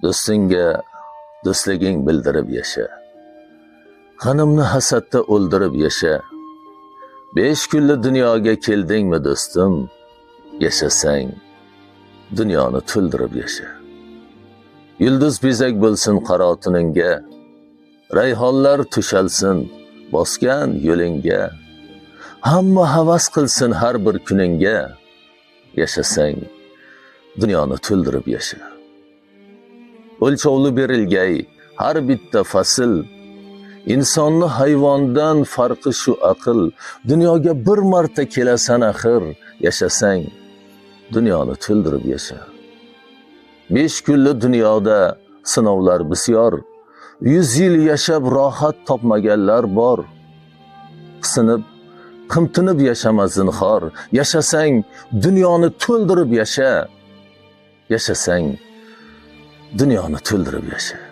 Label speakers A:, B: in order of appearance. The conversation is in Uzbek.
A: do'stingga do'stliging bildirib yasha. G'animni hasadda o'ldirib yasha. 5 kunli dunyoga keldingmi do'stim? Yashasang, dunyoni to'ldirib yasha. Yulduz bezak bo'lsin qarotiningga, rayhonlar tushalsin bosgan yo'lingga. Hamma havas qilsin har bir kuningga. Yashasang, dunyoni to'ldirib yasha. O'lchovli berilgay har bitta fasl, insonni hayvondan farqi shu aql. Dunyoga bir marta kelasan axir, yashasang, dunyoni to'ldirib yasha. 5 kunli dunyoda sinovlar bisyor, 100 yil yashab rohat topmaganlar bor. Qisinib, qimtinib yashama zinhor, yashasang, dunyoni to'ldirib yasha. Yashasang, dunyoni to'ldirib yasha.